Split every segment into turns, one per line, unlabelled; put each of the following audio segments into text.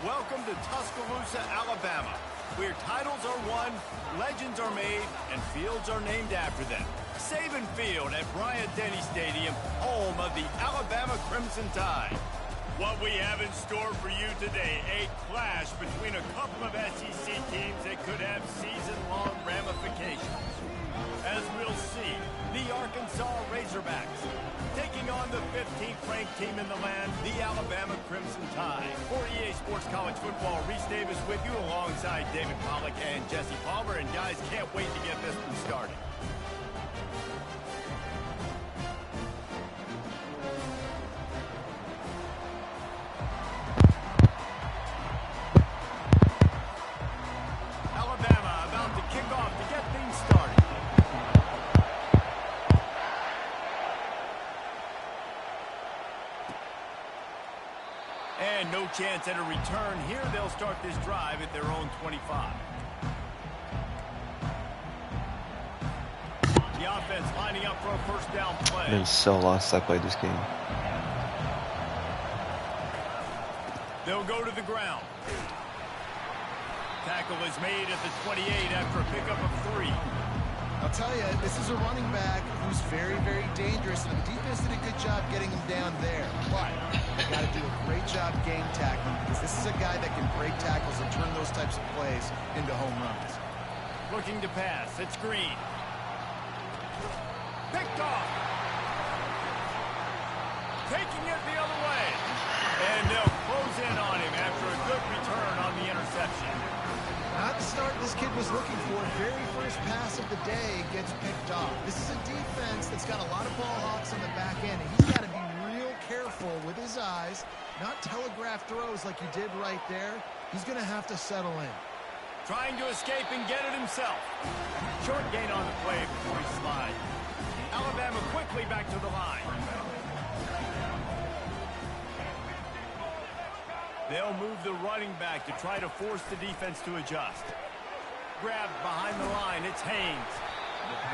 Welcome to Tuscaloosa, Alabama, where titles are won, legends are made, and fields are named after them. Saban Field at Bryant-Denny Stadium, home of the Alabama Crimson Tide. What we have in store for you today, a clash between a couple of SEC teams that could have season-long ramifications. As we'll see, the Arkansas Razorbacks taking on the 15th ranked team in the land, the Alabama Crimson Tide. For EA Sports College Football, Reese Davis with you alongside David Pollack and Jesse Palmer. And guys, can't wait to get this one started. Alabama about to kick off to get things started. And no chance at a return here. They'll start this drive at their own 25. The offense lining up for a first down play.
I've been so lost I played this game.
They'll go to the ground. Tackle is made at the 28 after a pickup of 3.
I'll tell you, this is a running back who's very, very dangerous, and the defense did a good job getting him down there. But you got to do a great job game tackling, because this is a guy that can break tackles and turn those types of plays into home runs.
Looking to pass. It's Green. Picked off. Taking it the other way. And they'll close in on him after a good return on the interception.
Not the start this kid was looking for. Very first pass of the day gets picked off. This is a defense that's got a lot of ball hawks on the back end, and he's got to be real careful with his eyes, not telegraph throws like he did right there. He's going to have to settle in.
Trying to escape and get it himself. Short gain on the play before he slides. Alabama quickly back to the line. They'll move the running back to try to force the defense to adjust. Grabbed behind the line, it's Haynes.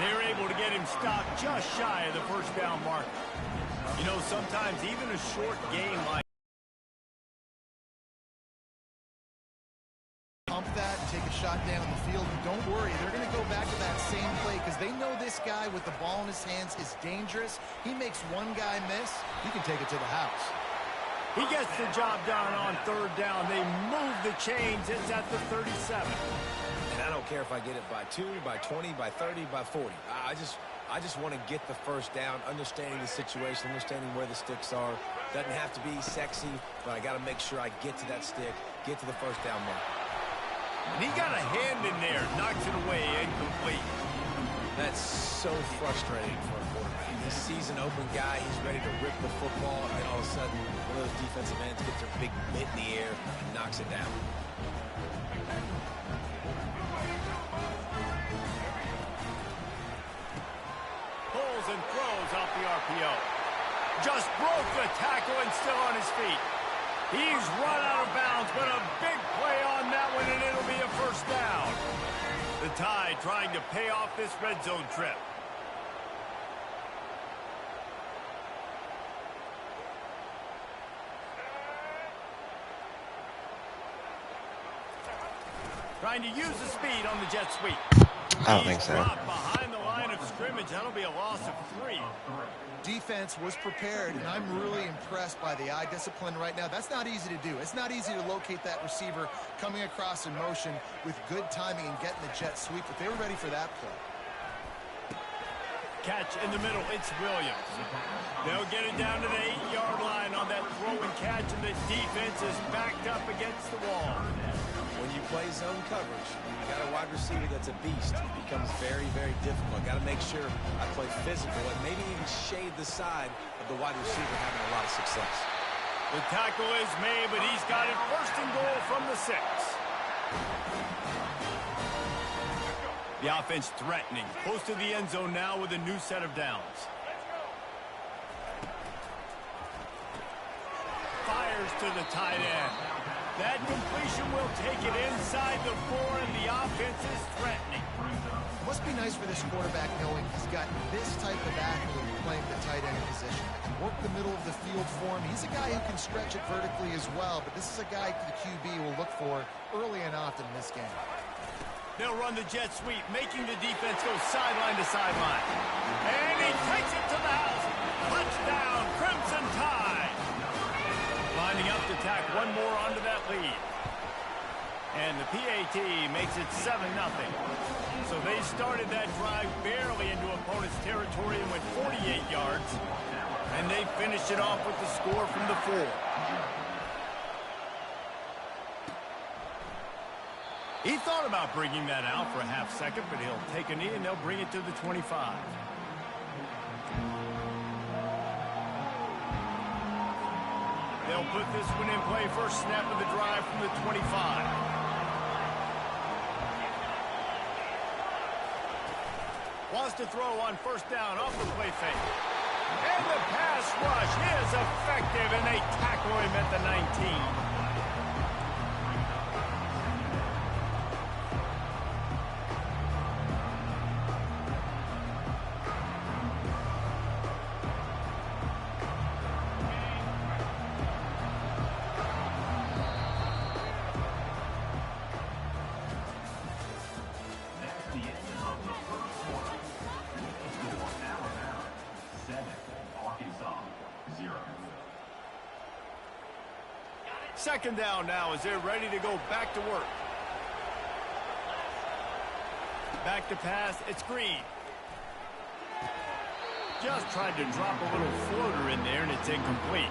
They're able to get him stopped just shy of the first down mark. You know, sometimes even a short game like
pump that, take a shot down the field, and don't worry, they're going to go back to that same play because they know this guy with the ball in his hands is dangerous. He makes one guy miss, he can take it to the house.
He gets the job done on third down. They move the chains. It's at the 37.
And I don't care if I get it by 2, by 20, by 30, by 40. I just want to get the first down, understanding the situation, understanding where the sticks are. Doesn't have to be sexy, but I got to make sure I get to that stick, get to the first down mark.
And he got a hand in there, knocks it away, incomplete.
That's so frustrating for a quarterback. He sees an open guy, he's ready to rip the football, and all of a sudden, one of those defensive ends gets their big mitt in the air and knocks it down.
Pulls and throws off the RPO. Just broke the tackle and still on his feet. He's run out of bounds, but a big play on that one, and it'll be a first down. The Tide trying to pay off this red zone trip. Trying to use the speed on the jet sweep.
I don't think so.
Behind the line of scrimmage. That'll be a loss of 3.
Defense was prepared, and I'm really impressed by the eye discipline right now. That's not easy to do. It's not easy to locate that receiver coming across in motion with good timing and getting the jet sweep, but they were ready for that play.
Catch in the middle. It's Williams. They'll get it down to the 8-yard line on that throw and catch, and the defense is backed up against the wall.
When you play zone coverage, you got a wide receiver that's a beast. It becomes very, very difficult. Got to make sure I play physical and maybe even shade the side of the wide receiver having a lot of success.
The tackle is made, but he's got it first and goal from the 6. The offense threatening. Close to the end zone now with a new set of downs. Fires to the tight end. That completion will take it inside the 4, and the offense is threatening.
Must be nice for this quarterback knowing he's got this type of athlete playing the tight end position. That can work the middle of the field for him. He's a guy who can stretch it vertically as well, but this is a guy the QB will look for early and often in this game.
They'll run the jet sweep, making the defense go sideline to sideline. And he takes it to the house. Touchdown, Crimson Tide. Lining up to tack one more onto that lead. And the PAT makes it 7-0. So they started that drive barely into opponent's territory and went 48 yards. And they finished it off with the score from the 4. He thought about bringing that out for a half second, but he'll take a knee and they'll bring it to the 25. They'll put this one in play. First snap of the drive from the 25. Wants to throw on first down off the play fake. And the pass rush is effective, and they tackle him at the 19. Second down now as they're ready to go back to work. Back to pass, it's Green. Just tried to drop a little floater in there, and it's incomplete.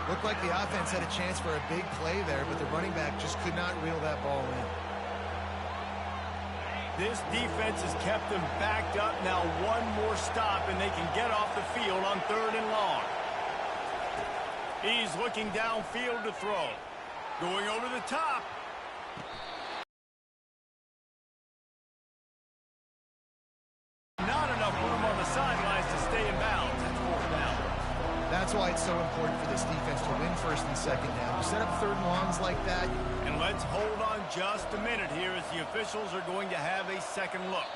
Looked like the offense had a chance for a big play there, but the running back just could not reel that ball in.
This defense has kept them backed up. Now one more stop, and they can get off the field on 3rd and long. He's looking downfield to throw. Going over the top. Not enough room on the sidelines to stay in bounds. That's 4th down.
That's why it's so important for this defense to win 1st and 2nd down. You set up 3rd and longs like that.
And let's hold on just a minute here as the officials are going to have a second look.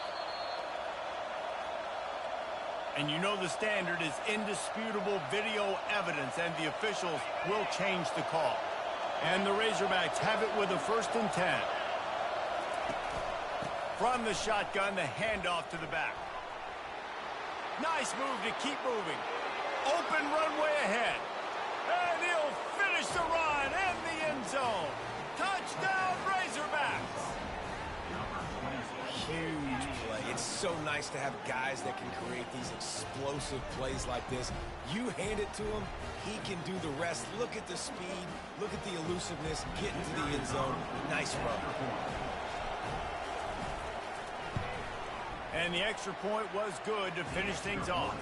And you know the standard is indisputable video evidence, and the officials will change the call. And the Razorbacks have it with a 1st and 10. From the shotgun, the handoff to the back. Nice move to keep moving. Open runway ahead. And he'll finish the run in the end zone. Touchdown, Razorbacks.
Huge play. It's so nice to have guys that can create these explosive plays like this. You hand it to him, he can do the rest. Look at the speed. Look at the elusiveness. Get into the end zone. Nice run.
And the extra point was good to finish things off.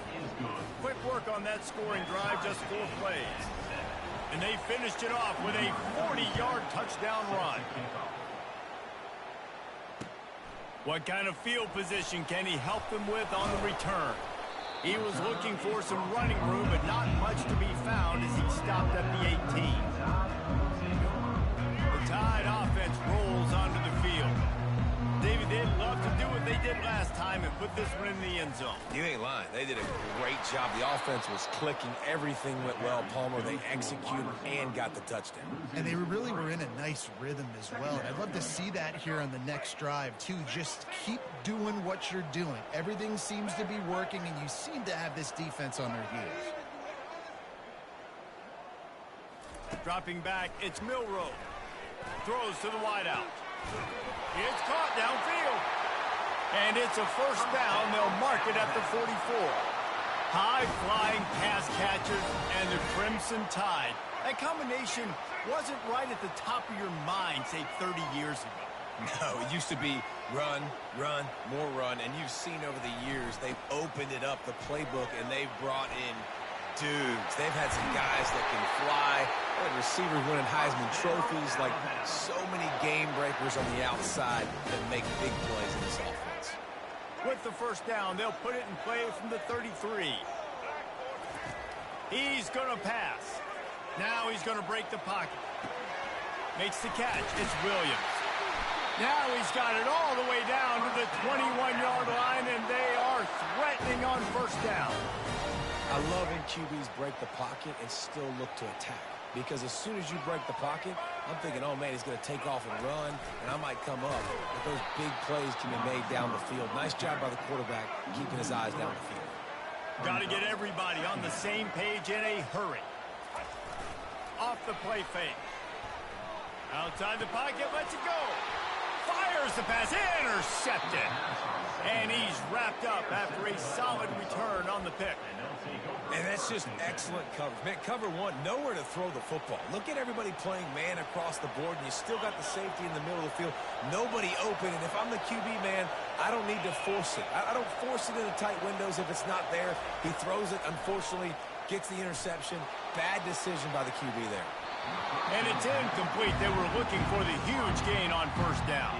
Quick work on that scoring drive, just 4 plays. And they finished it off with a 40-yard touchdown run. What kind of field position can he help them with on the return? He was looking for some running room, but not much to be found as he stopped at the 18. The Tide offense rolls onto the field. David, they'd love to do what they did last time and put this one in the end zone.
You ain't lying. They did a great job. The offense was clicking. Everything went well, Palmer. They executed and got the touchdown.
And they really were in a nice rhythm as well. And I'd love to see that here on the next drive, too. Just keep doing what you're doing. Everything seems to be working, and you seem to have this defense on their heels.
Dropping back, it's Milroe. Throws to the wideout. It's caught downfield. And it's a 1st down. They'll mark it at the 44. High-flying pass catchers and the Crimson Tide. That combination wasn't right at the top of your mind, say, 30 years ago.
No, it used to be run, run, more run. And you've seen over the years, they've opened it up, the playbook, and they've brought in dudes. They've had some guys that can fly. They had receivers winning Heisman trophies, like so many game breakers on the outside that make big plays in this offense.
With the 1st down, they'll put it in play from the 33. He's going to pass. Now he's going to break the pocket. Makes the catch. It's Williams. Now he's got it all the way down to the 21-yard line, and they are threatening on first down.
I love when QBs break the pocket and still look to attack. Because as soon as you break the pocket, I'm thinking, oh, man, he's going to take off and run, and I might come up. But those big plays can be made down the field. Nice job by the quarterback keeping his eyes down the field.
Got to get everybody on the same page in a hurry. Off the play fake. Outside the pocket, lets it go. Fires the pass, intercepted. And he's wrapped up after a solid return on the pick.
And that's just excellent coverage. Man, cover one, nowhere to throw the football. Look at everybody playing man across the board, and you still got the safety in the middle of the field. Nobody open, and if I'm the QB, man, I don't need to force it. I don't force it into tight windows if it's not there. He throws it, unfortunately, gets the interception. Bad decision by the QB there.
And it's incomplete. They were looking for the huge gain on first down.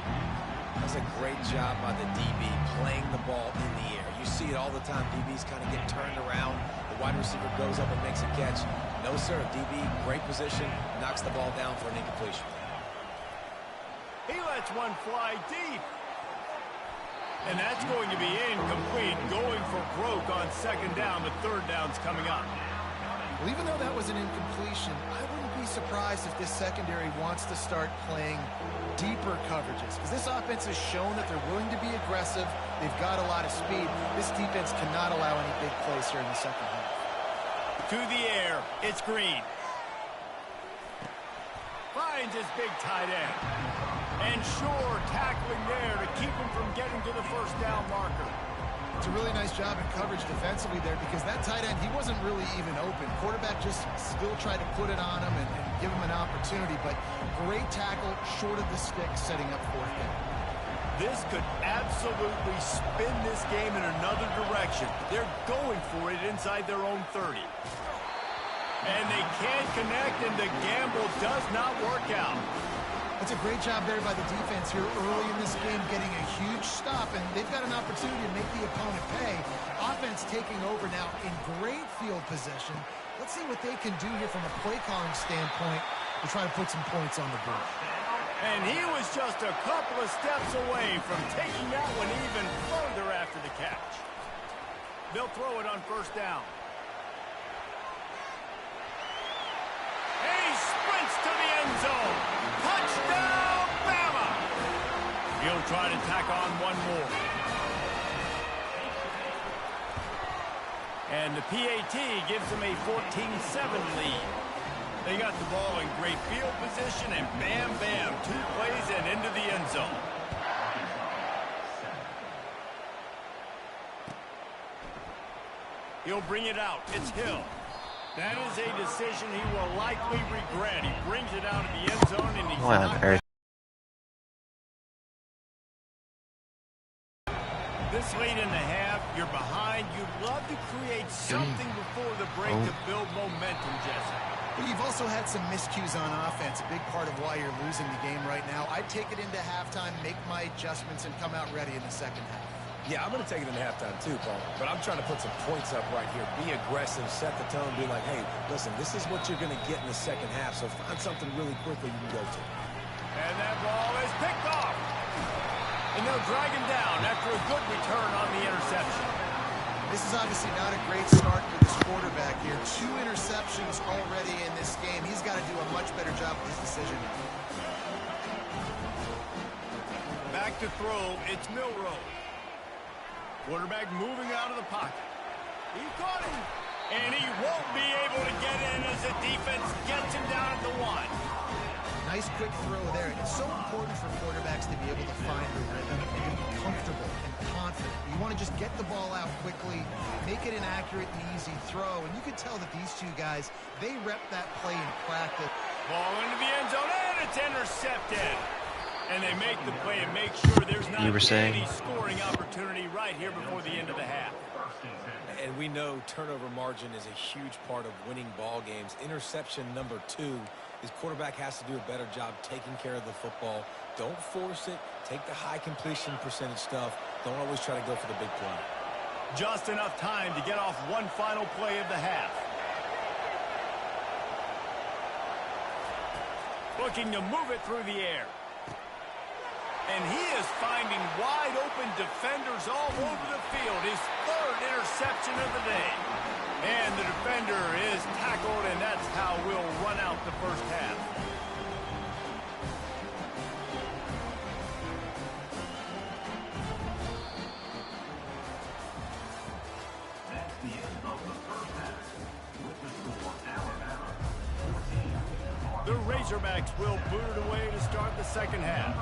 That's a great job by the DB playing the ball in the air. You see it all the time. DBs kind of get turned around. The wide receiver goes up and makes a catch. No, sir. DB, great position, knocks the ball down for an incompletion.
He lets one fly deep. And that's going to be incomplete. Going for broke on second down. The third down's coming up.
Well, even though that was an incompletion, I wouldn't be surprised if this secondary wants to start playing deeper coverages, because this offense has shown that they're willing to be aggressive. They've got a lot of speed. This defense cannot allow any big plays here in the second half.
To the air, it's Green. Finds his big tight end. And Shore tackling there to keep him from getting to the first down marker.
It's a really nice job in coverage defensively there, because that tight end, he wasn't really even open. Quarterback just still tried to put it on him and give him an opportunity, but great tackle short of the stick, setting up fourth down.
This could absolutely spin this game in another direction. They're going for it inside their own 30. And they can't connect, and the gamble does not work out.
That's a great job there by the defense here early in this game, getting a huge stop, and they've got an opportunity to make the opponent pay. Offense taking over now in great field position. Let's see what they can do here from a play calling standpoint to try to put some points on the board.
And he was just a couple of steps away from taking that one even further after the catch. They'll throw it on first down. He sprints to the end zone. Touchdown, Bama! He'll try to tack on one more. And the PAT gives them a 14-7 lead. They got the ball in great field position, and bam, bam, 2 plays and into the end zone. He'll bring it out. It's Hill. That is a decision he will likely regret. He brings it out of the end zone, and he's not back. This late in the half, you're behind. You'd love to create something before the break to build momentum, Jesse.
But you've also had some miscues on offense, a big part of why you're losing the game right now. I'd take it into halftime, make my adjustments, and come out ready in the second half.
Yeah, I'm going to take it into halftime too, Paul. But I'm trying to put some points up right here. Be aggressive, set the tone, be like, hey, listen, this is what you're going to get in the second half, so find something really quickly you can go to.
And that ball is picked off. And they'll drag him down after a good return on the interception.
This is obviously not a great start for this quarterback here. 2 interceptions already in this game. He's got to do a much better job with his decision.
Back to throw, it's Milroe. Quarterback moving out of the pocket. He caught him. And he won't be able to get in as the defense gets him down at the 1.
Nice quick throw there. It's so important for quarterbacks to be able to find the rhythm and to be comfortable and confident. You want to just get the ball out quickly, make it an accurate and easy throw. And you can tell that these two guys, they rep that play in practice.
Ball into the end zone, and it's intercepted. And they make the play and make sure there's not any scoring opportunity right here before the end of the half.
And we know turnover margin is a huge part of winning ball games. Interception number 2. His quarterback has to do a better job taking care of the football. Don't force it. Take the high completion percentage stuff. Don't always try to go for the big play.
Just enough time to get off one final play of the half. Looking to move it through the air. And he is finding wide open defenders all over the field. His third interception of the day. And the defender is tackled, and that's how we'll run out the first half.
That's the end of the first half. With the score, Alabama 14.
The Razorbacks will boot it away to start the second half.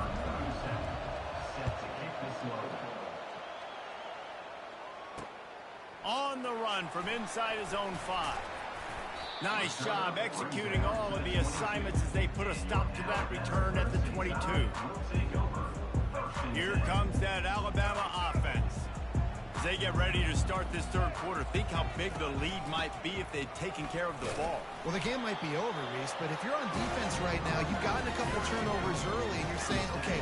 Set to kick this one.
On the run from inside his own 5. Nice job executing all of the assignments as they put a stop to that return at the 22. Here comes that Alabama offense. As they get ready to start this third quarter, think how big the lead might be if they'd taken care of the ball.
Well, the game might be over, Reese, but if you're on defense right now, you've gotten a couple turnovers early, and you're saying, okay,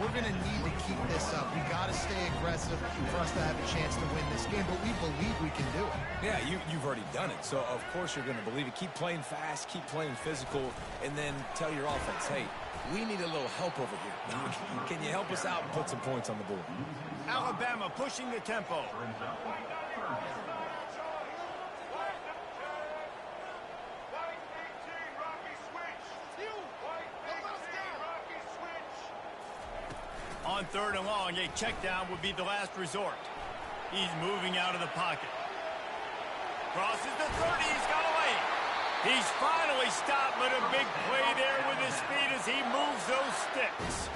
we're going to need to keep this up. We've got to stay aggressive for us to have a chance to win this game, but we believe we can do it.
Yeah, you've already done it, so of course you're going to believe it. Keep playing fast, keep playing physical, and then tell your offense, hey, we need a little help over here. Can you help us out and put some points on the board?
Alabama pushing the tempo. On third and long, a check down would be the last resort. He's moving out of the pocket. Crosses the 30, he's got away. He's finally stopped, but a big play there with his speed as he moves those sticks.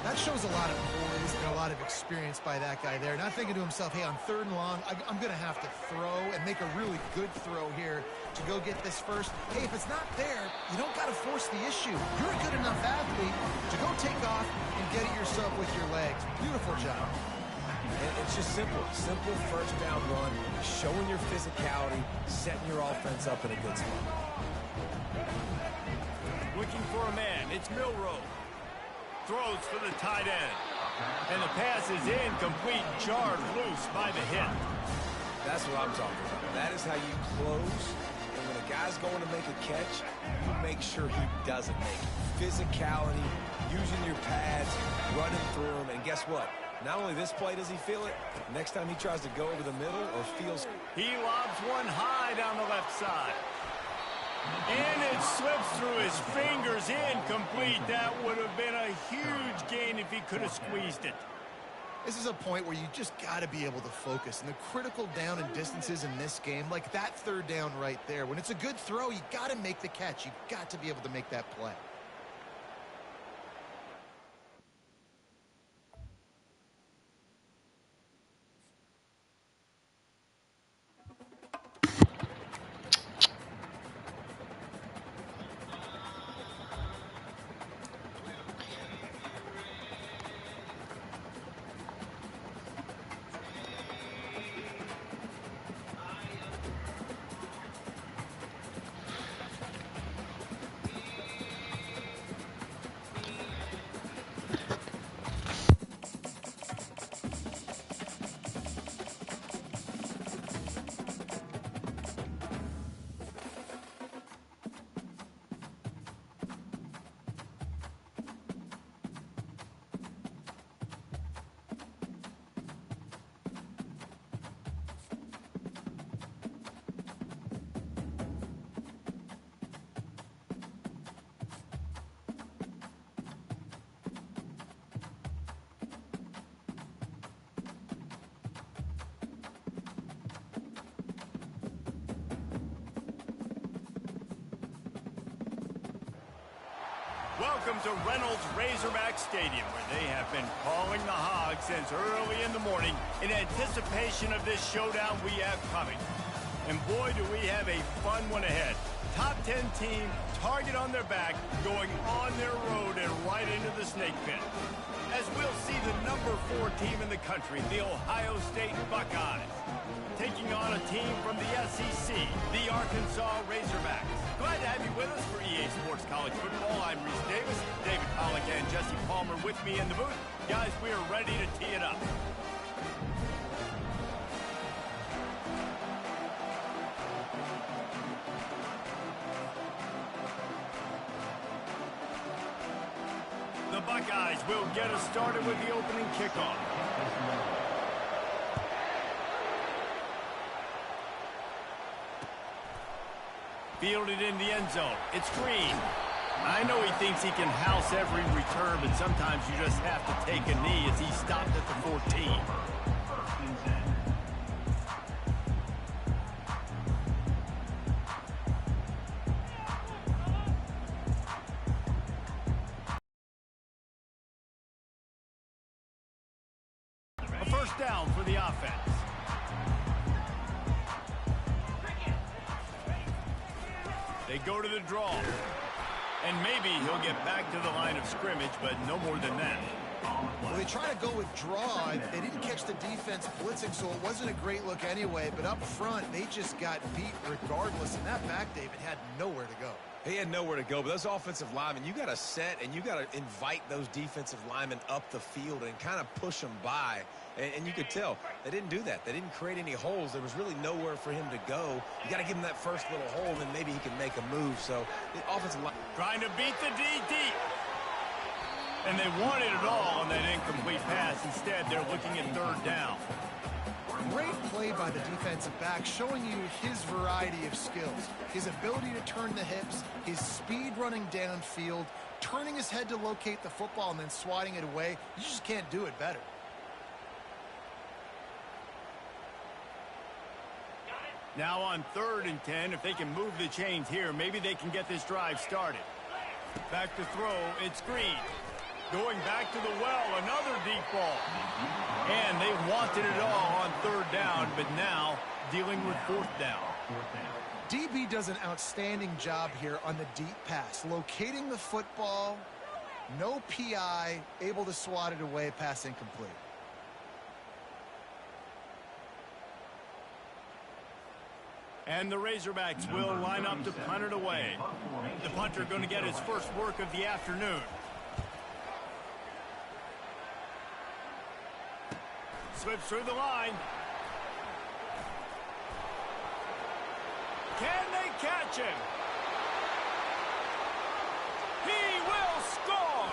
That shows a lot of poise and a lot of experience by that guy there. Not thinking to himself, hey, on third and long, I'm going to have to throw and make a really good throw here to go get this first. Hey, if it's not there, you don't got to force the issue. You're a good enough athlete to go take off and get it yourself with your legs. Beautiful job.
And it's just simple first down run, showing your physicality, setting your offense up in a good spot.
Looking for a man, it's Milroe. Throws for the tight end. And the pass is incomplete, jarred loose by the hit.
That's what I'm talking about. That is how you close. And when a guy's going to make a catch, you make sure he doesn't make it. Physicality, using your pads, running through him. And guess what? Not only this play does he feel it, next time he tries to go over the middle or feels...
He lobs one high down the left side. And it slips through his fingers, incomplete. That would have been a huge gain if he could have squeezed it.
This is a point where you just got to be able to focus. And the critical down and distances in this game, like that third down right there, when it's a good throw, you got to make the catch. You got to be able to make that play.
Welcome to Reynolds Razorback Stadium, where they have been calling the Hogs since early in the morning in anticipation of this showdown we have coming. And boy, do we have a fun one ahead. Top 10 team, target on their back, going on their road and right into the snake pit. As we'll see the number 4 team in the country, the Ohio State Buckeyes, taking on a team from the SEC, the Arkansas Razorbacks. Glad to have you with us for EA Sports College Football. I'm Reese Davis, David Pollack and Jesse Palmer with me in the booth. Guys, we are ready to tee it up. Buckeyes will get us started with the opening kickoff. Fielded in the end zone. It's Green. I know he thinks he can house every return, but sometimes you just have to take a knee as he stopped at the 14. A first down for the offense. They go to the draw. And maybe he'll get back to the line of scrimmage, but no more than that.
Well, they try to go with draw. They didn't catch the defense blitzing, so it wasn't a great look anyway. But up front, they just got beat regardless. And that back, David, had nowhere to go.
He had nowhere to go, but those offensive linemen, you got to set and you got to invite those defensive linemen up the field and kind of push them by. And you could tell they didn't do that. They didn't create any holes. There was really nowhere for him to go. You got to give him that first little hole, and then maybe he can make a move. So the offensive line
trying to beat the D deep. And they wanted it all on that incomplete pass. Instead, they're looking at third down.
Great play by the defensive back, showing you his variety of skills. His ability to turn the hips, his speed running downfield, turning his head to locate the football and then swatting it away. You just can't do it better.
Now on 3rd and 10, if they can move the chains here, maybe they can get this drive started. Back to throw, it's Green. Going back to the well, another deep ball. And they wanted it all on 3rd down, but now dealing with 4th down.
DB does an outstanding job here on the deep pass, locating the football, no PI, able to swat it away, pass incomplete.
And the Razorbacks will line up to punt it away. The punter going to get his first work of the afternoon. Slips through the line. Can they catch him? He will score!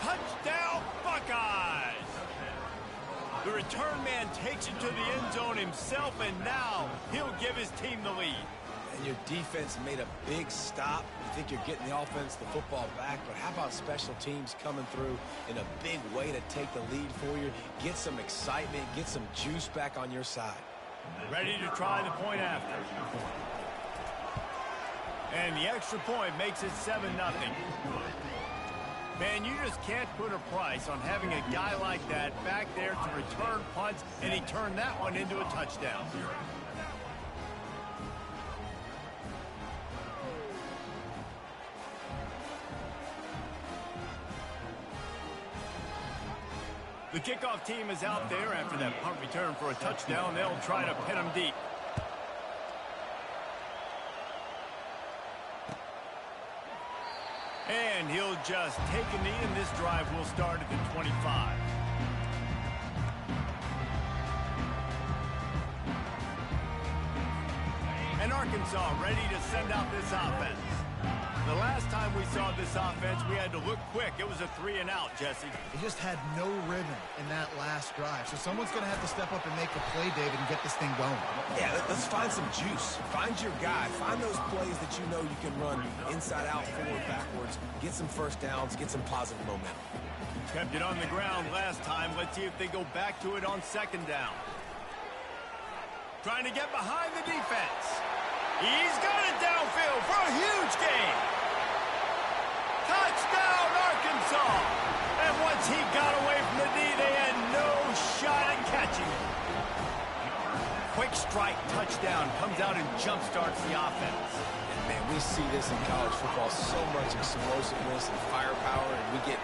Touchdown, Buckeyes! The return man takes it to the end zone himself, and now he'll give his team the lead.
and your defense made a big stop. You think you're getting the offense, the football back, but how about special teams coming through in a big way to take the lead for you, get some excitement, get some juice back on your side.
Ready to try the point after. And the extra point makes it 7-0. Man, you just can't put a price on having a guy like that back there to return punts, and he turned that one into a touchdown. The kickoff team is out there after that punt return for a touchdown. They'll try to pin him deep. And he'll just take a knee, and this drive will start at the 25. And Arkansas ready to send out this offense. The last time we saw this offense, we had to look quick. It was a 3-and-out, Jesse.
They just had no rhythm in that last drive. So someone's going to have to step up and make a play, David, and get this thing going.
Yeah, let's find some juice. Find your guy. Find those plays that you know you can run inside out, forward, backwards. Get some first downs. Get some positive momentum.
Kept it on the ground last time. Let's see if they go back to it on second down. Trying to get behind the defense. He's got it downfield for a huge gain. Touchdown, Arkansas! And once he got away from the D, they had no shot at catching it. Quick strike touchdown comes out and jumpstarts the offense.
And man, we see this in college football, so much explosiveness and firepower, and we get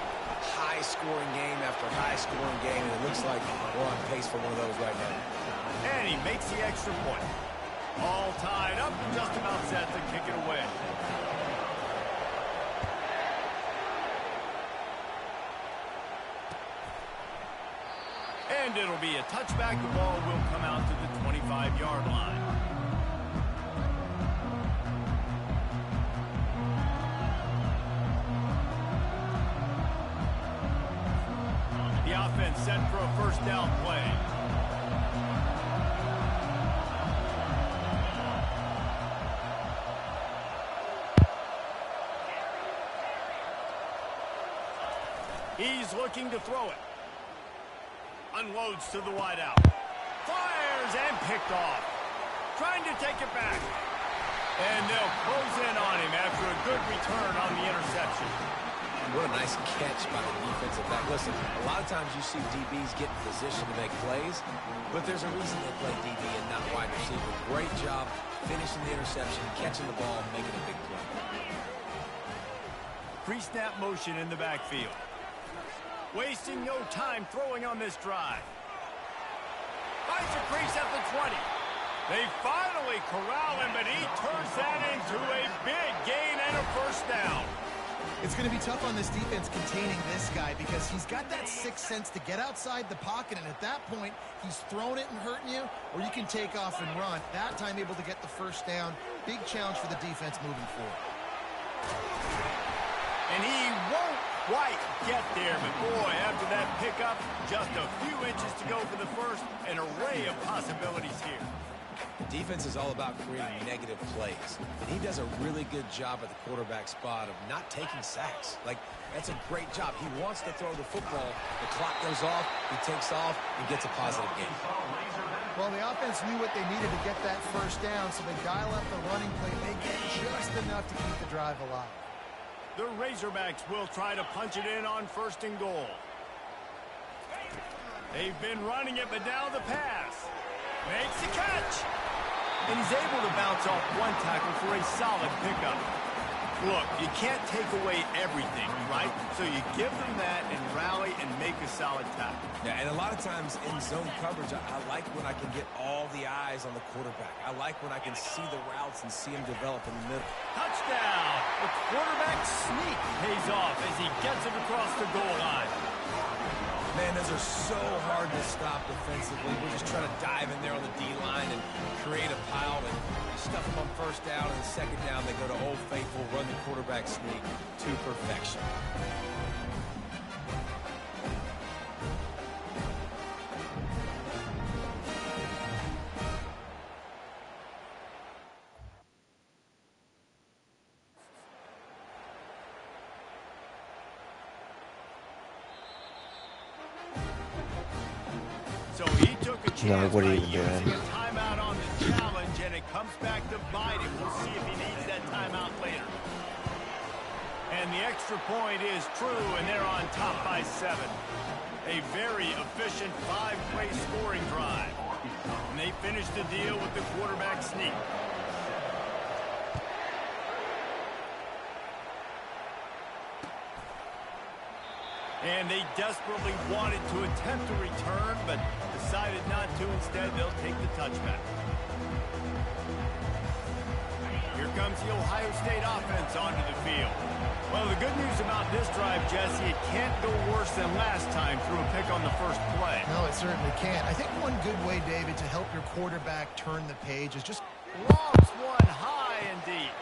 high-scoring game after high-scoring game, and it looks like we're on pace for one of those right now.
And he makes the extra point. All tied up, just about set to kick it away. And it'll be a touchback. The ball will come out to the 25-yard line. offense set for a first down play. He's looking to throw it. Unloads to the wideout. Fires and picked off. Trying to take it back. And they'll close in on him after a good return on the interception.
What a nice catch by the defensive back. Listen, a lot of times you see DBs get in position to make plays, but there's a reason they play DB and not wide receiver. Great job finishing the interception, catching the ball, and making a big play.
Pre-snap motion in the backfield. Wasting no time throwing on this drive. Finds a crease at the 20. They finally corral him, but he turns that into a big gain and a first down.
It's going to be tough on this defense containing this guy because he's got that sixth sense to get outside the pocket, and at that point, he's throwing it and hurting you, or you can take off and run. That time able to get the first down. Big challenge for the defense moving forward.
And he won't quite get there, but boy, after that pickup, just a few inches to go for the first. An array of possibilities here.
Defense is all about creating negative plays, and he does a really good job at the quarterback spot of not taking sacks. Like, that's a great job. He wants to throw the football. The clock goes off, he takes off, and gets a positive gain.
Well, the offense knew what they needed to get that first down, so they dial up the running play. They get just enough to keep the drive alive.
The Razorbacks will try to punch it in on first and goal. They've been running it, but now the pass. Makes the catch. And he's able to bounce off one tackle for a solid pickup. Look, you can't take away everything, right? So you give them that and rally and make a solid tackle.
Yeah, and a lot of times in zone coverage, I like when I can get all the eyes on the quarterback. I like when I can see the routes and see him develop in the middle.
Touchdown! The quarterback sneak pays off as he gets it across the goal line.
Man, those are so hard to stop defensively. We're just trying to dive in there on the D-line and create a pile and stuff them on first down, and second down they go to Old Faithful, run the quarterback sneak to perfection.
So he took a chance
what are
by
you even
using
doing?
a timeout on the challenge, and it comes back to bite him. We'll see if he needs that timeout later. And the extra point is true, and they're on top by 7. A very efficient 5-play scoring drive. And they finish the deal with the quarterback sneak. And they desperately wanted to attempt a return, but decided not to. Instead, they'll take the touchback. Here comes the Ohio State offense onto the field. Well, the good news about this drive, Jesse, it can't go worse than last time through a pick on the first play.
No, it certainly can't. I think one good way, David, to help your quarterback turn the page is just
Lobs one high and deep.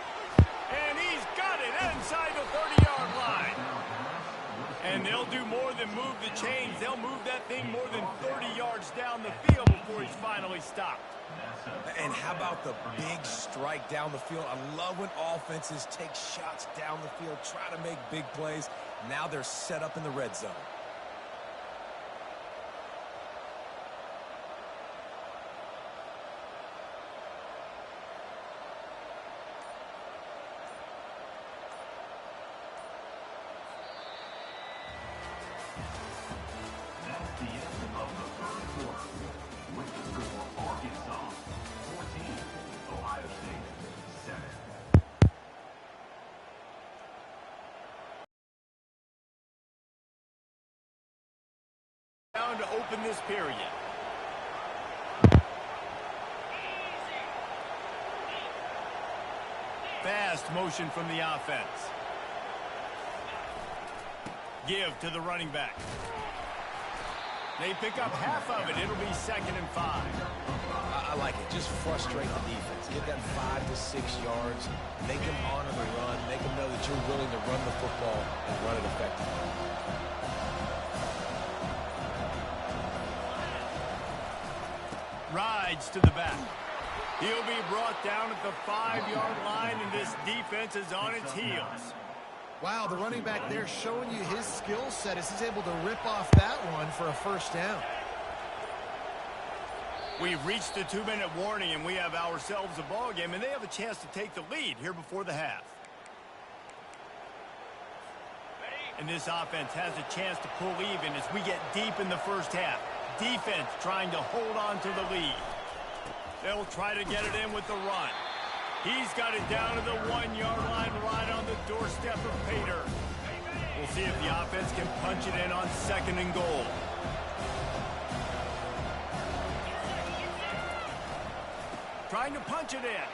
And he's got it inside the 30-yard line. And they'll do more than move the chains. They'll move that thing more than 30 yards down the field before he's finally stopped.
And how about the big strike down the field? I love when offenses take shots down the field, try to make big plays. Now they're set up in the red zone.
That's the end of the third quarter. With the score, Arkansas 14, Ohio State 7.
Down to open this period. Fast motion from the offense. Give to the running back. They pick up half of it. It'll be 2nd and 5.
I like it. Just frustrate the defense. Get that 5 to 6 yards. Make them honor the run. Make them know that you're willing to run the football and run it effectively.
Rides to the back. He'll be brought down at the 5-yard line, and this defense is on its heels.
Wow, the running back there showing you his skill set as he's able to rip off that one for a first down.
We've reached the 2-minute warning, and we have ourselves a ball game, and they have a chance to take the lead here before the half. And this offense has a chance to pull even as we get deep in the first half. Defense trying to hold on to the lead. They'll try to get it in with the run. He's got it down to the 1-yard line right on the doorstep of Pater. We'll see if the offense can punch it in on 2nd and goal. Trying to punch it in.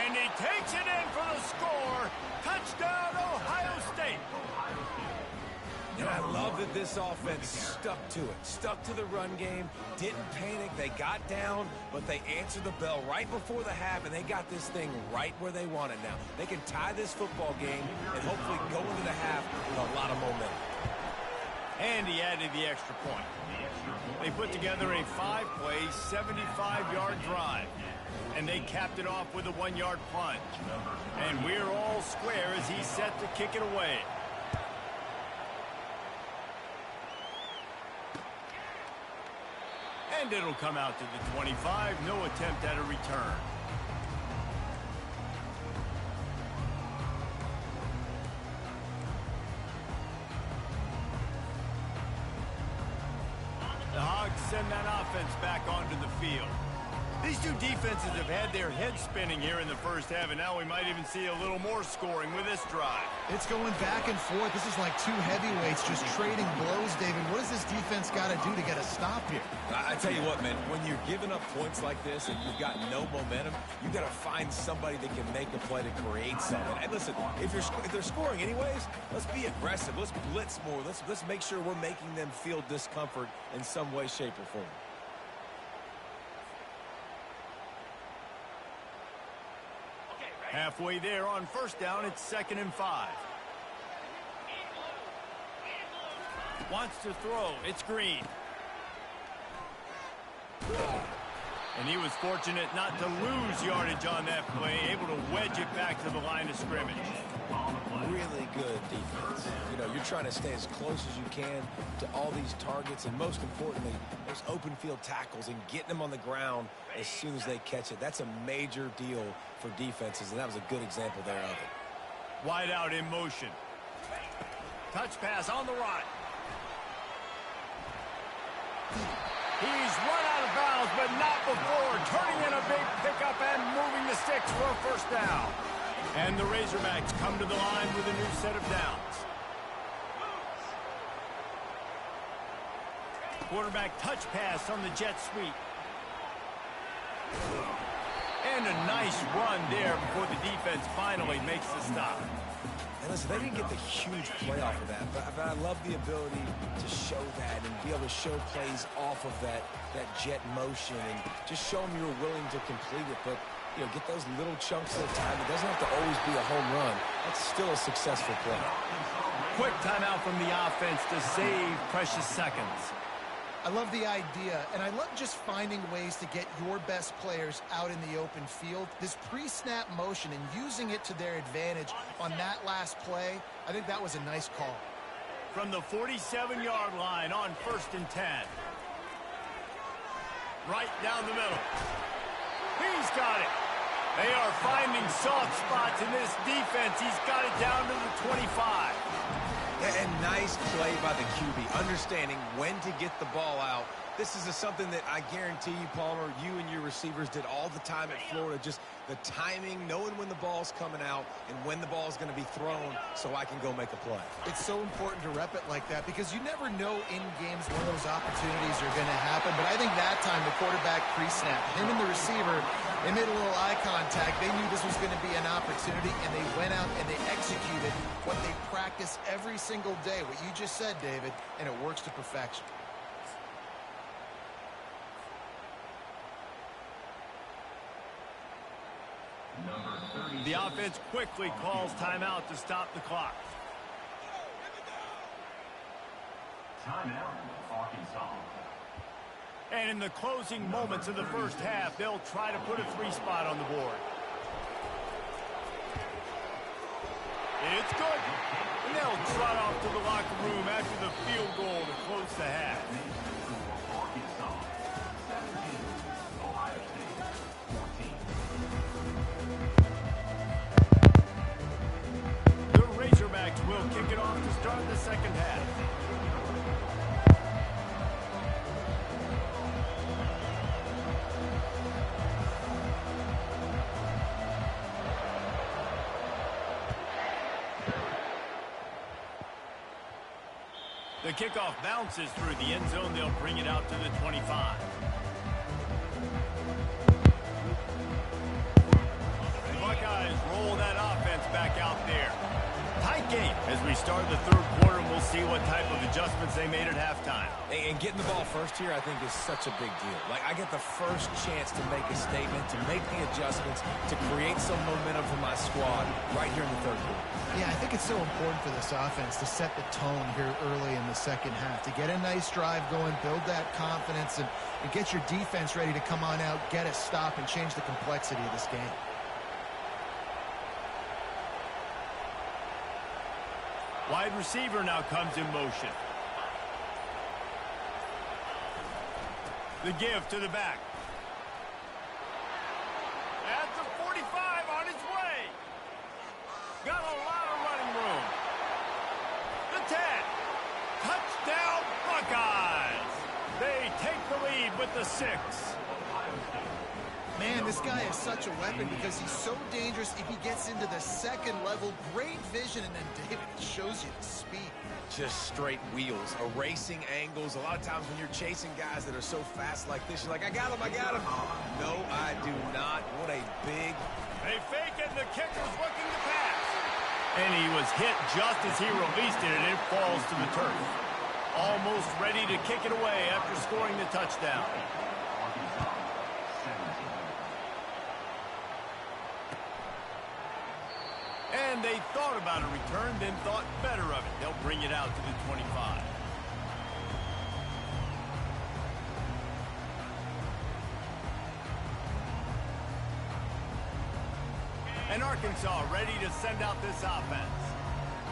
And he takes it in for the score. Touchdown, Ohio State.
And I love that this offense stuck to it, stuck to the run game, didn't panic. They got down, but they answered the bell right before the half, and they got this thing right where they want it now. They can tie this football game and hopefully go into the half with a lot of momentum.
And he added the extra point. They put together a 5-play, 75-yard drive. And they capped it off with a 1-yard plunge. And we're all square as he's set to kick it away. And it'll come out to the 25. No attempt at a return. The Hogs send that offense back onto the field. These two defenses have had their heads spinning here in the first half, and now we might even see a little more scoring with this drive.
It's going back and forth. This is like two heavyweights just trading blows, David. What does this defense got to do to get a stop here?
I tell you what, man, when you're giving up points like this and you've got no momentum, you've got to find somebody that can make a play to create something. And listen, if they're scoring anyways, let's be aggressive. Let's blitz more. Let's make sure we're making them feel discomfort in some way, shape, or form.
Halfway there on first down, it's 2nd and 5. Wants to throw. It's Green. And he was fortunate not to lose yardage on that play, able to wedge it back to the line of scrimmage.
Really good defense. You know, you're trying to stay as close as you can to all these targets, and most importantly, those open field tackles and getting them on the ground as soon as they catch it. That's a major deal for defenses, and that was a good example there of it.
Wide out in motion. Touch pass on the right. He's run out of bounds, but not before turning in a big pickup and moving the sticks for a first down. And the Razorbacks come to the line with a new set of downs. Quarterback touch pass on the jet sweep. And a nice run there before the defense finally makes the stop.
And listen, they didn't get the huge play off of that, but I love the ability to show that and be able to show plays off of that jet motion and just show them you're willing to complete it. But, you know, get those little chunks at a time. It doesn't have to always be a home run. That's still a successful play.
Quick timeout from the offense to save precious seconds.
I love the idea, and I love just finding ways to get your best players out in the open field. This pre-snap motion and using it to their advantage on that last play, I think that was a nice call.
From the 47-yard line on 1st and 10. Right down the middle. He's got it. They are finding soft spots in this defense. He's got it down to the 25.
And nice play by the QB, understanding when to get the ball out. This is something that I guarantee you, Palmer, you and your receivers did all the time at Florida. Just the timing, knowing when the ball's coming out and when the ball's going to be thrown so I can go make a play.
It's so important to rep it like that because you never know in games when those opportunities are going to happen. But I think that time the quarterback pre-snap, him and the receiver, they made a little eye contact. They knew this was going to be an opportunity, and they went out and they executed what they practice every single day, what you just said, David, and it works to perfection.
The offense quickly calls timeout to stop the clock.
Timeout, Arkansas.
And in the closing moments of the first half, they'll try to put a 3-spot on the board. It's good. And they'll trot off to the locker room after the field goal to close the half.
Arkansas 17, Ohio State 14.
The Razorbacks will kick it off to start the second half. The kickoff bounces through the end zone. They'll bring it out to the 25. The Buckeyes roll that offense back out there. Tight game as we start the third quarter, and we'll see what type of adjustments they made at halftime.
And getting the ball first here, I think, is such a big deal. Like, I get the first chance to make a statement, to make the adjustments, to create some momentum for my squad right here in the third quarter.
Yeah, I think it's so important for this offense to set the tone here early in the second half, to get a nice drive going, build that confidence, and get your defense ready to come on out, get a stop, and change the complexity of this game.
Wide receiver now comes in motion. The give to the back. At the 45 on his way. Got a lot of running room. The 10. Touchdown Buckeyes. They take the lead with the 6.
Man, this guy is such a weapon because he's so dangerous if he gets into the second level. Great vision, and then David shows you the speed.
Just straight wheels, erasing angles. A lot of times when you're chasing guys that are so fast like this, you're like, I got him, I got him. No, I do not. What a big...
They fake it, and the kicker's looking to pass. And he was hit just as he released it, and it falls to the turf. Almost ready to kick it away after scoring the touchdown. And they thought about a return, then thought better of it. They'll bring it out to the 25. And Arkansas ready to send out this offense.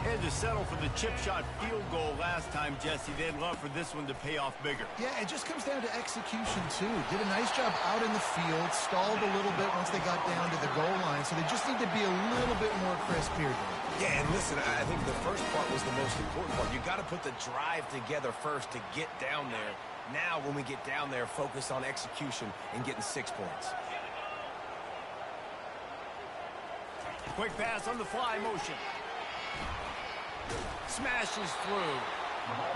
Had to settle for the chip shot field goal last time, Jesse. They'd love for this one to pay off bigger.
Yeah, it just comes down to execution, too. Did a nice job out in the field, stalled a little bit once they got down to the goal line, so they just need to be a little bit more crisp here.
Yeah, and listen, I think the first part was the most important part. You got to put the drive together first to get down there. Now, when we get down there, focus on execution and getting 6 points.
Quick pass on the fly motion. Smashes through.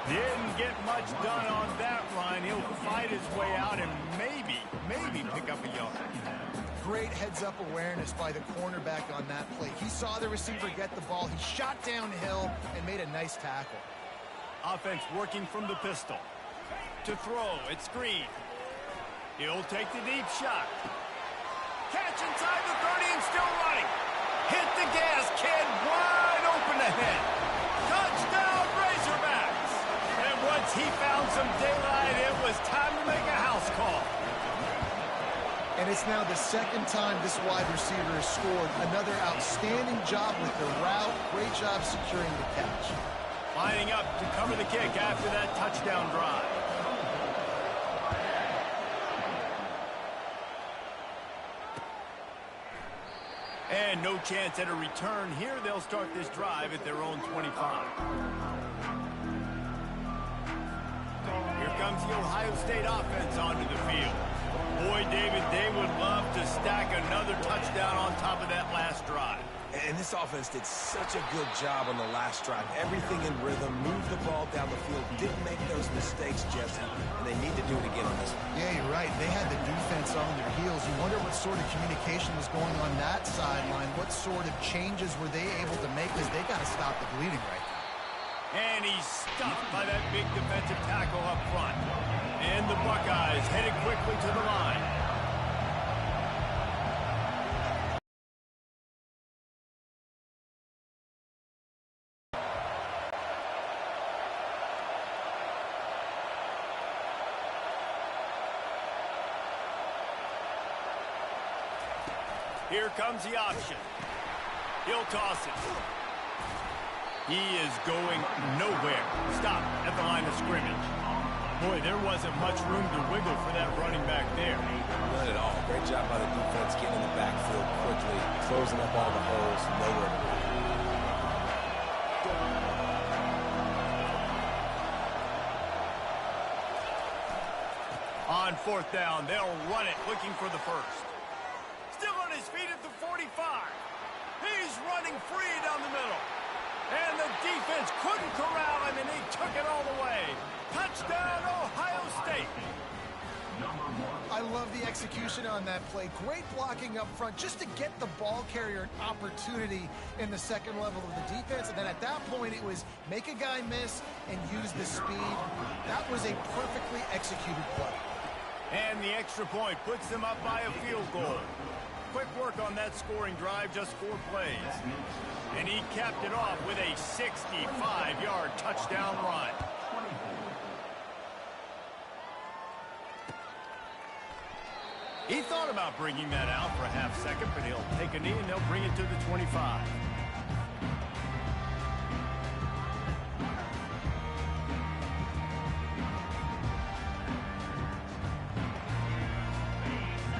Didn't get much done on that run. He'll fight his way out and maybe pick up a yard.
Great heads-up awareness by the cornerback on that play. He saw the receiver get the ball. He shot downhill and made a nice tackle.
Offense working from the pistol. To throw, it's Green. He'll take the deep shot. Catch inside the 30 and still running. Hit the gas, kid. Wide open ahead. Touchdown, Razorbacks. And once he found some daylight, it was time to make a house call.
And it's now the second time this wide receiver has scored. Another outstanding job with the route. Great job securing the catch.
Lining up to cover the kick after that touchdown drive. And no chance at a return here. They'll start this drive at their own 25. Here comes the Ohio State offense onto the field. Boy, David, they would love to stack another touchdown on top of that last drive.
And this offense did such a good job on the last drive. Everything in rhythm, moved the ball down the field, didn't make those mistakes, Jesse, and they need to do it again on this one.
Yeah, you're right. They had the defense on their heels. You wonder what sort of communication was going on that sideline. What sort of changes were they able to make, because they got to stop the bleeding right now.
And he's stuffed by that big defensive tackle up front. And the Buckeyes headed quickly to the line. Here comes the option. He'll toss it. He is going nowhere. Stop at the line of scrimmage. Boy, there wasn't much room to wiggle for that running back there.
None at all. Great job by the defense getting in the backfield quickly, closing up all the holes, nowhere to go.
On fourth down, they'll run it, looking for the first. Still on his feet at the 45. He's running free down the middle. And the defense couldn't corral him, and he took it all the way. Touchdown, Ohio State.
I love the execution on that play. Great blocking up front just to get the ball carrier an opportunity in the second level of the defense. And then at that point, it was make a guy miss and use the speed. That was a perfectly executed play.
And the extra point puts them up by a field goal. Quick work on that scoring drive, just 4 plays. And he capped it off with a 65-yard touchdown run. He thought about bringing that out for a half second, but he'll take a knee and they'll bring it to the 25.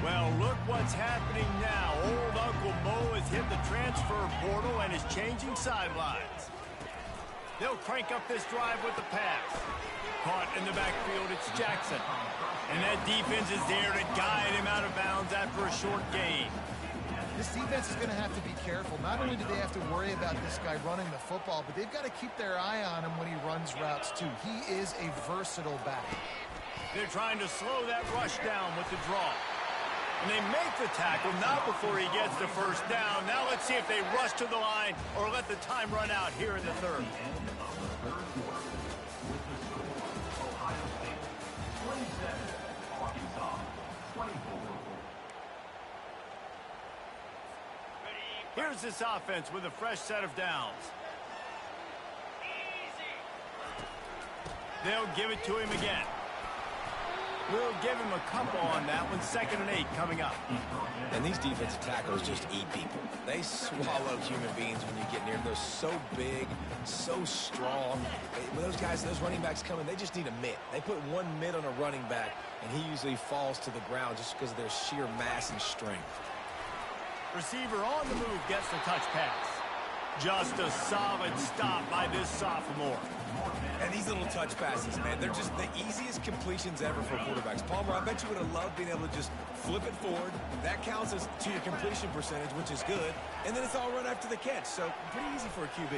Well, look what's happening now. Old Uncle Mo has hit the transfer portal and is changing sidelines. They'll crank up this drive with the pass. Caught in the backfield, it's Jackson. And that defense is there to guide him out of bounds after a short gain.
This defense is going to have to be careful. Not only do they have to worry about this guy running the football, but they've got to keep their eye on him when he runs routes, too. He is a versatile back.
They're trying to slow that rush down with the draw. And they make the tackle, not before he gets the first down. Now let's see if they rush to the line or let the time run out here in the third. Here's this offense with a fresh set of downs. They'll give it to him again. We'll give him a couple on that one. 2nd and 8 coming up.
And these defensive tackles just eat people. They swallow human beings when you get near them. They're so big, so strong. When those guys, those running backs come in, they just need a mitt. They put one mitt on a running back, and he usually falls to the ground just because of their sheer mass and strength.
Receiver on the move gets the touch pass. Just a solid stop by this sophomore.
And these little touch passes, man, they're just the easiest completions ever for quarterbacks. Palmer, I bet you would have loved being able to just flip it forward. That counts as to your completion percentage, which is good. And then it's all run after the catch, so pretty easy for a QB.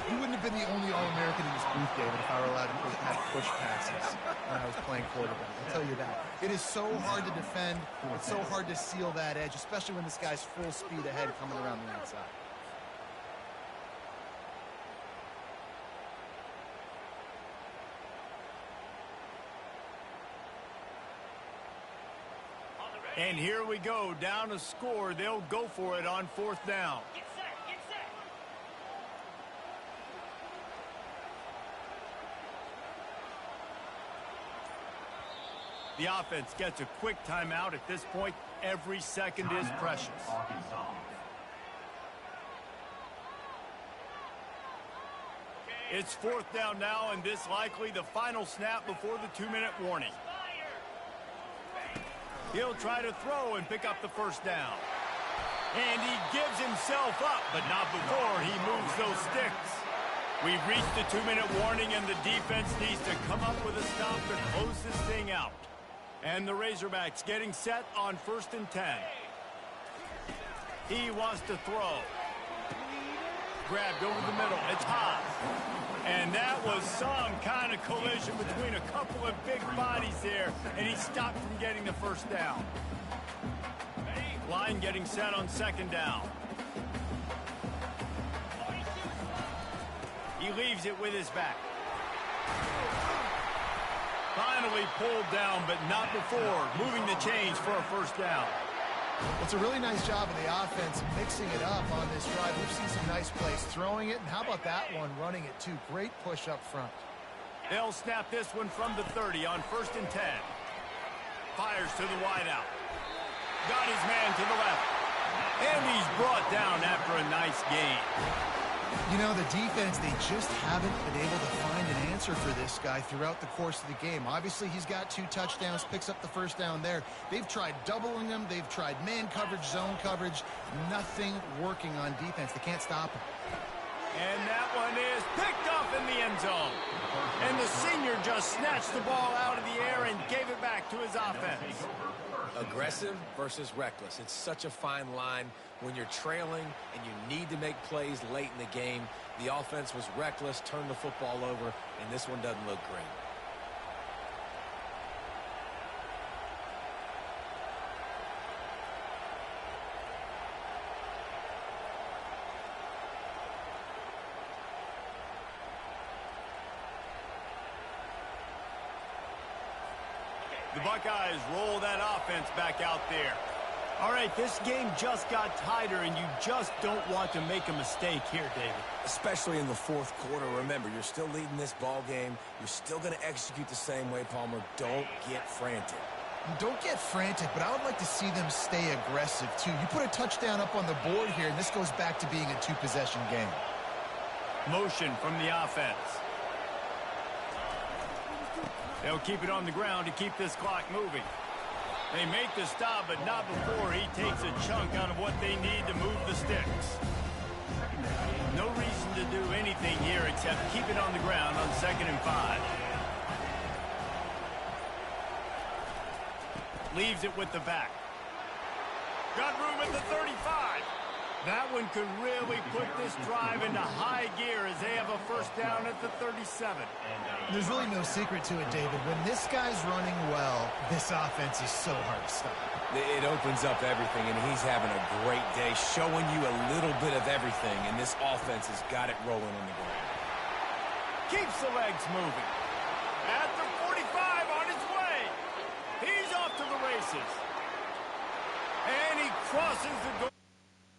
He wouldn't have been the only All-American in this booth, David, if I were allowed to have push passes when I was playing quarterback. I'll tell you that. It is so hard to defend. It's so hard to seal that edge, especially when this guy's full speed ahead coming around the outside.
And here we go, down a score. They'll go for it on 4th down.
Get set, get set.
The offense gets a quick timeout at this point. Every second is precious. It's 4th down now, and this likely the final snap before the 2-minute warning. He'll try to throw and pick up the first down. And he gives himself up, but not before he moves those sticks. We've reached the 2-minute warning, and the defense needs to come up with a stop to close this thing out. And the Razorbacks getting set on 1st and 10. He wants to throw. Grabbed over the middle. It's hot. And that was some kind of collision between a couple of big bodies there, and he stopped from getting the first down. Line getting set on 2nd down. He leaves it with his back. Finally pulled down, but not before moving the chains for a first down.
It's a really nice job of the offense mixing it up on this drive. We've seen some nice plays throwing it, and how about that one running it too? Great push up front.
They'll snap this one from the 30 on 1st and 10. Fires to the wideout. Got his man to the left. And he's brought down after a nice gain.
You know, the defense, they just haven't been able to find an answer for this guy throughout the course of the game. Obviously, he's got 2 touchdowns, picks up the first down there. They've tried doubling him. They've tried man coverage, zone coverage. Nothing working on defense. They can't stop him.
And that one is picked off in the end zone. And the senior just snatched the ball out of the air and gave it back to his offense.
Aggressive versus reckless. It's such a fine line when you're trailing and you need to make plays late in the game. The offense was reckless, turned the football over, and this one doesn't look great.
The Buckeyes roll that offense back out there. All right, this game just got tighter, and you just don't want to make a mistake here, David.
Especially in the fourth quarter. Remember, you're still leading this ball game. You're still going to execute the same way, Palmer. Don't get frantic.
Don't get frantic, but I would like to see them stay aggressive, too. You put a touchdown up on the board here, and this goes back to being a 2-possession game.
Motion from the offense. They'll keep it on the ground to keep this clock moving. They make the stop, but not before he takes a chunk out of what they need to move the sticks. No reason to do anything here except keep it on the ground on 2nd and 5. Leaves it with the back. Got room at the 35. That one could really put this drive into high gear as they have a first down at the 37.
There's really no secret to it, David. When this guy's running well, this offense is so hard to stop.
It opens up everything, and he's having a great day, showing you a little bit of everything, and this offense has got it rolling on the ground.
Keeps the legs moving. At the 45 on his way. He's off to the races. And he crosses the goal